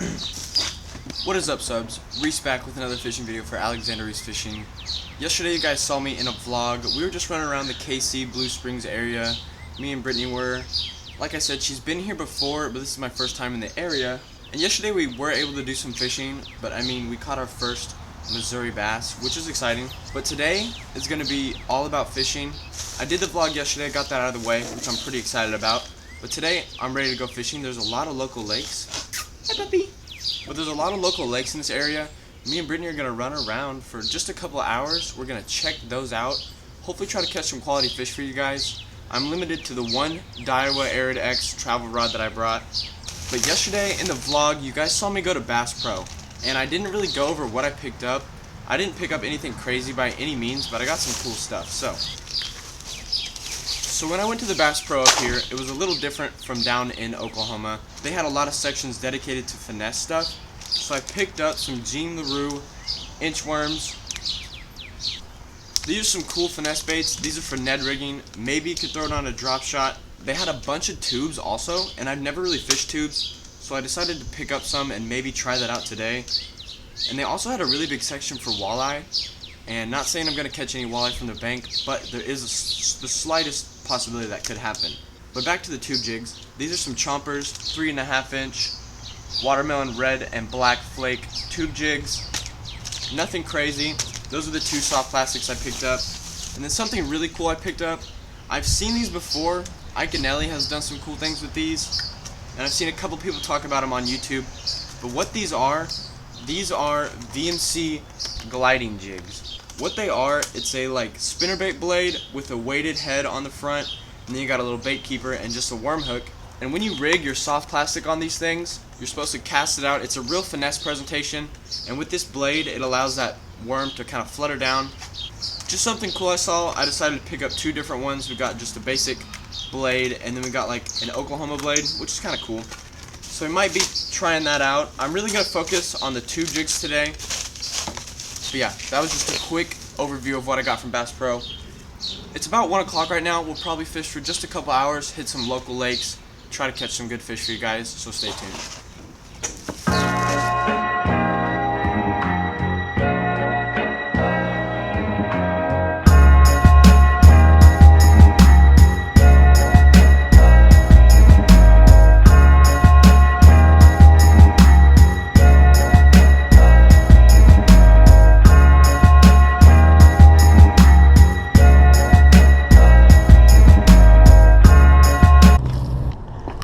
What is up, subs? Reese back with another fishing video for Alexander Reese Fishing. Yesterday you guys saw me in a vlog. We were just running around the KC Blue Springs area. Me and Brittany were. Like I said, she's been here before, but this is my first time in the area. And yesterday we were able to do some fishing, but I mean, we caught our first Missouri bass, which is exciting. But today is going to be all about fishing. I did the vlog yesterday, got that out of the way, which I'm pretty excited about. But today I'm ready to go fishing. There's a lot of local lakes. Hi, puppy. But there's a lot of local lakes in this area. Me and Brittany are going to run around for just a couple of hours. We're going to check those out. Hopefully try to catch some quality fish for you guys. I'm limited to the one Daiwa Arid X travel rod that I brought. But yesterday in the vlog, you guys saw me go to Bass Pro. And I didn't really go over what I picked up. I didn't pick up anything crazy by any means, but I got some cool stuff. So when I went to the Bass Pro up here, it was a little different from down in Oklahoma. They had a lot of sections dedicated to finesse stuff. So I picked up some Jean LaRue inchworms. These are some cool finesse baits. These are for Ned rigging. Maybe you could throw it on a drop shot. They had a bunch of tubes also, and I've never really fished tubes. So I decided to pick up some and maybe try that out today. And they also had a really big section for walleye. And not saying I'm going to catch any walleye from the bank, but there is the slightest possibility that could happen. But back to the tube jigs. These are some Chompers 3.5 inch watermelon red and black flake tube jigs. Nothing crazy. Those are the two soft plastics I picked up. And then something really cool I picked up. I've seen these before. Ike Anelli has done some cool things with these. And I've seen a couple people talk about them on YouTube. But what these are VMC gliding jigs. What they are, it's a like spinnerbait blade with a weighted head on the front, and then you got a little bait keeper and just a worm hook. And when you rig your soft plastic on these things, you're supposed to cast it out. It's a real finesse presentation, and with this blade, it allows that worm to kind of flutter down. Just something cool I saw. I decided to pick up two different ones. We got just a basic blade, and then we got like an Oklahoma blade, which is kind of cool. So we might be trying that out. I'm really going to focus on the tube jigs today. But yeah, that was just a quick overview of what I got from Bass Pro. It's about 1 o'clock right now. We'll probably fish for just a couple hours, hit some local lakes, try to catch some good fish for you guys, so stay tuned.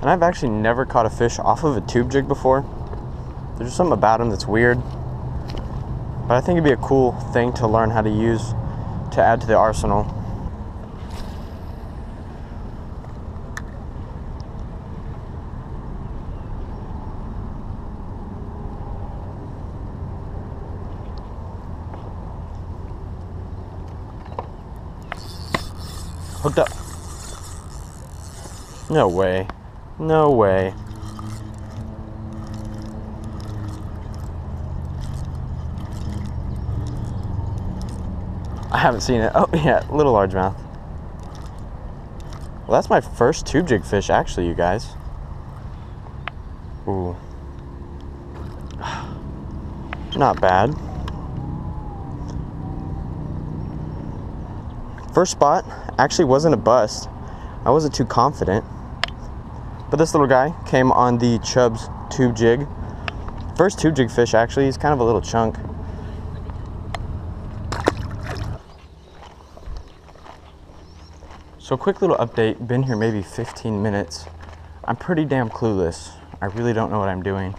And I've actually never caught a fish off of a tube jig before. There's just something about them that's weird. But I think it'd be a cool thing to learn how to use to add to the arsenal. Hooked up. No way. No way. I haven't seen it. Oh yeah, little largemouth. Well, that's my first tube jig fish actually, you guys. Ooh. Not bad. First spot actually wasn't a bust. I wasn't too confident. But this little guy came on the Chubbs tube jig. First tube jig fish actually, he's kind of a little chunk. So quick little update, been here maybe 15 minutes. I'm pretty damn clueless. I really don't know what I'm doing.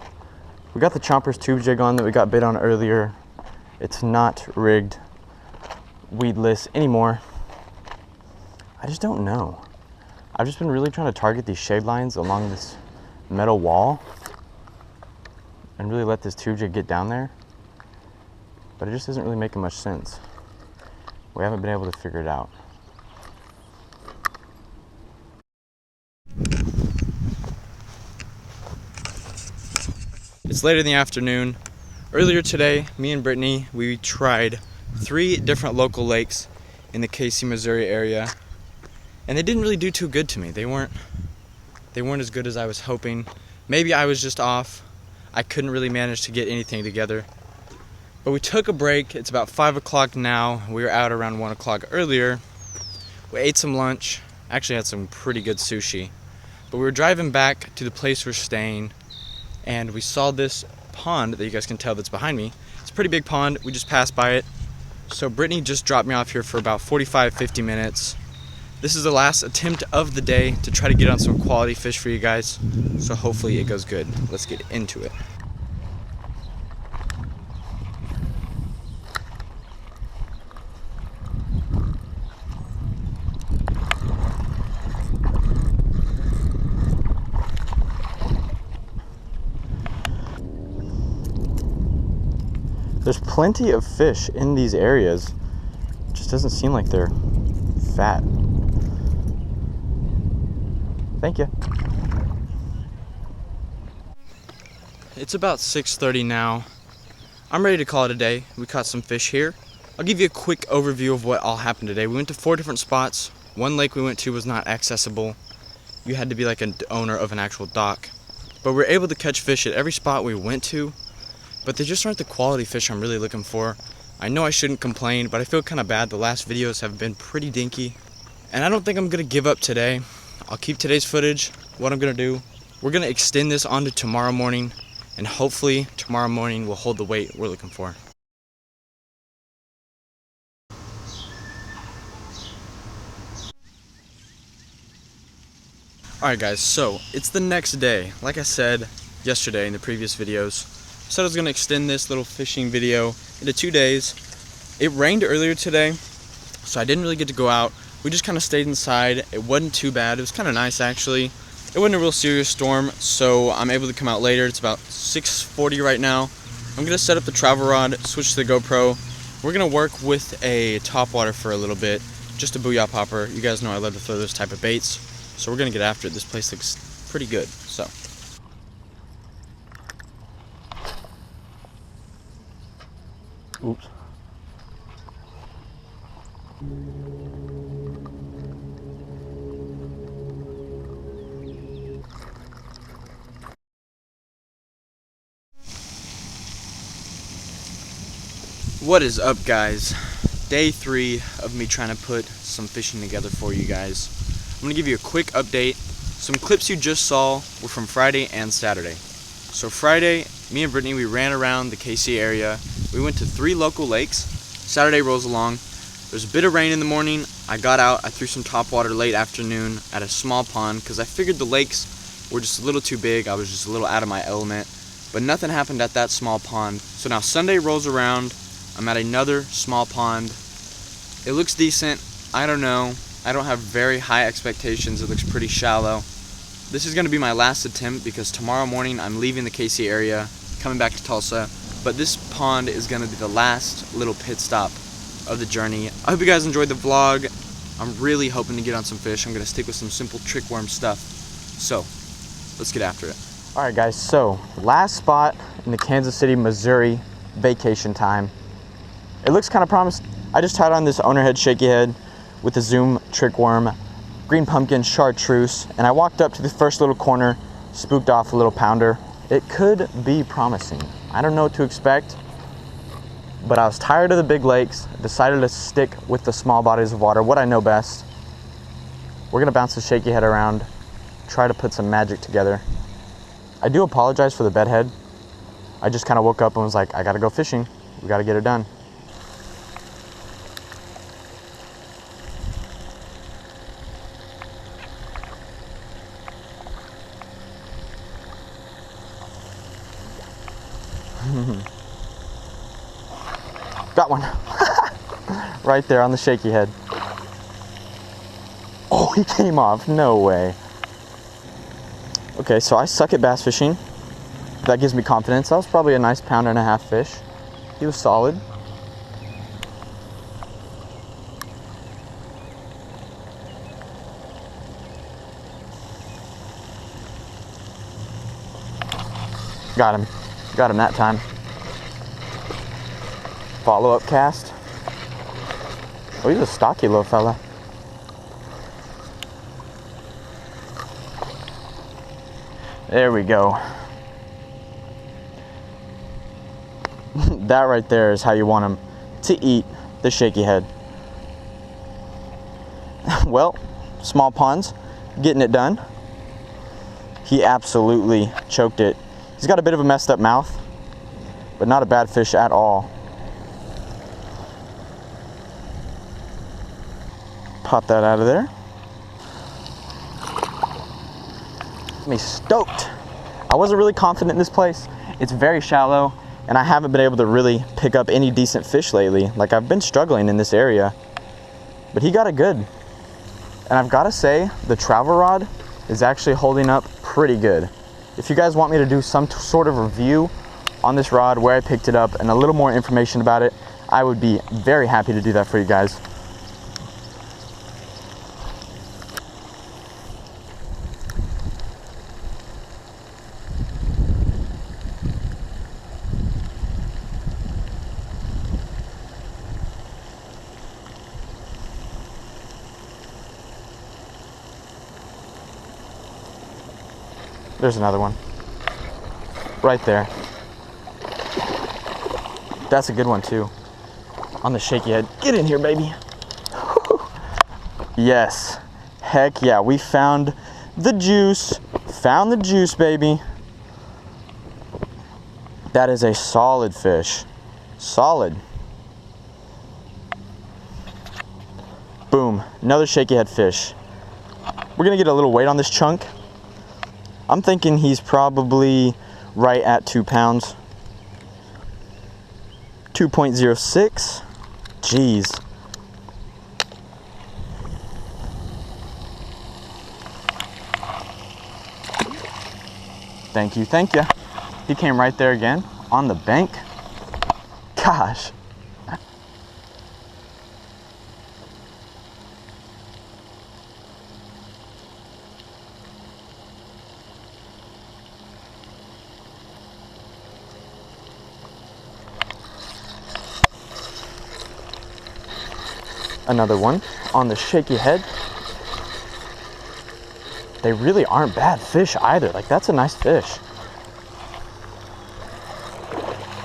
We got the Chompers tube jig on that we got bit on earlier. It's not rigged weedless anymore. I just don't know. I've just been really trying to target these shade lines along this metal wall and really let this tube jig get down there, but it just isn't really making much sense. We haven't been able to figure it out. It's later in the afternoon. Earlier today, me and Brittany, we tried 3 different local lakes in the KC, Missouri area. And they didn't really do too good to me. They weren't as good as I was hoping. Maybe I was just off. I couldn't really manage to get anything together. But we took a break. It's about 5 o'clock now. We were out around 1 o'clock earlier. We ate some lunch. Actually had some pretty good sushi. But we were driving back to the place we're staying, and we saw this pond that you guys can tell that's behind me. It's a pretty big pond. We just passed by it. So Brittany just dropped me off here for about 45-50 minutes. This is the last attempt of the day to try to get on some quality fish for you guys. So hopefully it goes good. Let's get into it. There's plenty of fish in these areas. It just doesn't seem like they're fat. Thank you. It's about 6:30 now. I'm ready to call it a day. We caught some fish here. I'll give you a quick overview of what all happened today. We went to 4 different spots. One lake we went to was not accessible. You had to be like an owner of an actual dock. But we were able to catch fish at every spot we went to. But they just aren't the quality fish I'm really looking for. I know I shouldn't complain, but I feel kind of bad. The last videos have been pretty dinky. And I don't think I'm going to give up today. I'll keep today's footage. What I'm going to do, we're going to extend this onto tomorrow morning. And hopefully tomorrow morning will hold the weight we're looking for. Alright guys, so it's the next day. Like I said yesterday in the previous videos, I said I was going to extend this little fishing video into 2 days. It rained earlier today, so I didn't really get to go out. We just kind of stayed inside. It wasn't too bad. It was kind of nice actually. It wasn't a real serious storm, so I'm able to come out later. It's about 6:40 right now. I'm going to set up the travel rod, switch to the GoPro. We're going to work with a topwater for a little bit, just a booyah popper. You guys know I love to throw those type of baits, so we're going to get after it. This place looks pretty good, so. Oops. What is up guys? Day 3 of me trying to put some fishing together for you guys. I'm going to give you a quick update. Some clips you just saw were from Friday and Saturday. So Friday, me and Brittany, we ran around the KC area. We went to 3 local lakes. Saturday rolls along. There's a bit of rain in the morning. I got out, I threw some topwater late afternoon at a small pond because I figured the lakes were just a little too big. I was just a little out of my element. But nothing happened at that small pond. So now Sunday rolls around. I'm at another small pond. It looks decent. I don't know. I don't have very high expectations. It looks pretty shallow. This is going to be my last attempt because tomorrow morning I'm leaving the KC area, coming back to Tulsa. But this pond is going to be the last little pit stop of the journey. I hope you guys enjoyed the vlog. I'm really hoping to get on some fish. I'm going to stick with some simple trick worm stuff. So, let's get after it. Alright guys, so last spot in the Kansas City, Missouri vacation time. It looks kind of promising. I just tied on this owner head shaky head with the Zoom trick worm, green pumpkin, chartreuse, and I walked up to the first little corner, spooked off a little pounder. It could be promising. I don't know what to expect, but I was tired of the big lakes, decided to stick with the small bodies of water, what I know best. We're gonna bounce the shaky head around, try to put some magic together. I do apologize for the bed head. I just kind of woke up and was like, I gotta go fishing. We gotta get it done. Got one. Right there on the shaky head. Oh, he came off. No way. Okay, so I suck at bass fishing. That gives me confidence. That was probably a nice 1.5 pound fish. He was solid. Got him. Got him that time. Follow-up cast. Oh, he's a stocky little fella. There we go. that right there is how you want them to eat the shaky head. Well, small ponds, getting it done. He absolutely choked it. He's got a bit of a messed up mouth, but not a bad fish at all. Pop that out of there. Me stoked. I wasn't really confident in this place. It's very shallow, and I haven't been able to really pick up any decent fish lately. Like, I've been struggling in this area, but he got it good. And I've got to say, the travel rod is actually holding up pretty good. If you guys want me to do some sort of review on this rod, where I picked it up, and a little more information about it, I would be very happy to do that for you guys. There's another one. Right there. That's a good one too. On the shaky head. Get in here, baby. Yes. Heck yeah, we found the juice. Found the juice, baby. That is a solid fish. Solid. Boom. Another shaky head fish. We're gonna get a little weight on this chunk. I'm thinking he's probably right at 2 pounds. 2.06. Jeez. Thank you, thank you. He came right there again on the bank. Gosh. Another one on the shaky head. They really aren't bad fish either. Like, that's a nice fish.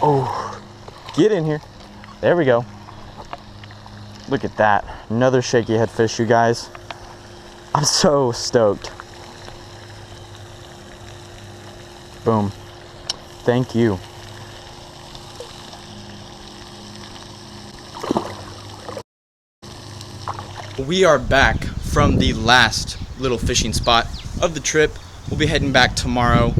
Oh, get in here. There we go. Look at that. Another shaky head fish, you guys. I'm so stoked. Boom. Thank you. We are back from the last little fishing spot of the trip. We'll be heading back tomorrow,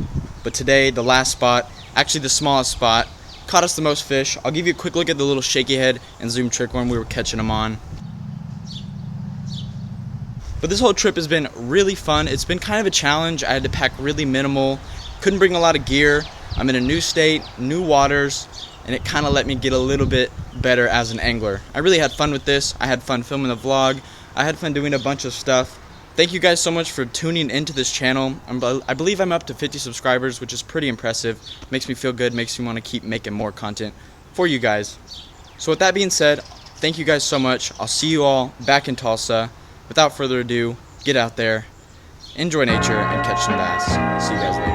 but today the last spot, actually the smallest spot, caught us the most fish. I'll give you a quick look at the little shaky head and zoom trick worm we were catching them on. But this whole trip has been really fun. It's been kind of a challenge. I had to pack really minimal, couldn't bring a lot of gear. I'm in a new state, new waters, and it kind of let me get a little bit better as an angler. I really had fun with this. I had fun filming the vlog. I had fun doing a bunch of stuff. Thank you guys so much for tuning into this channel. I believe I'm up to 50 subscribers, which is pretty impressive. Makes me feel good, makes me want to keep making more content for you guys. So with that being said, thank you guys so much. I'll see you all back in Tulsa. Without further ado, get out there, enjoy nature, and catch some bass. See you guys later.